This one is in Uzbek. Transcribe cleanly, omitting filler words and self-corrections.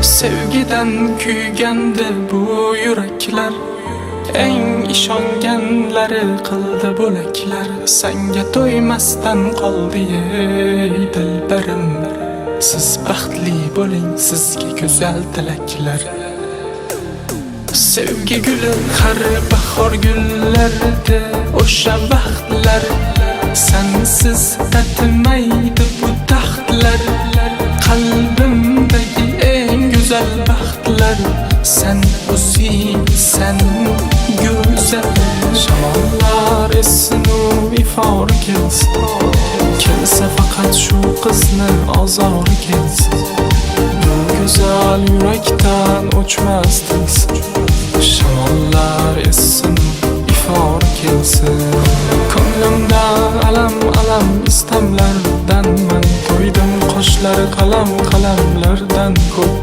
Sevgiden kuygandi bu yuraklar, eng ishonganlari qildi bo'laklar. Senga to'ymasdan qoldi ey dilbarim. Siz baxtli bo'ling, sizga go'zal tilaklar. Sevgi guli har bahor gullarida o'sha vaqtlar, sensiz tatimaydi bu taxtlar. Qalbimdagi eng go'zal baxtlar, sen o'zing, sen go'zal. Shamollar essin u ifor kelsin, kelsa faqat shu qizni ozori kelsin. Bu go'zal yurakdan o'chmas tilsin. Shamollar essin, ifor kelsin. Ko'nglimda alam istamlardan man to'ydim, qoshlari qalamlardan ko'p.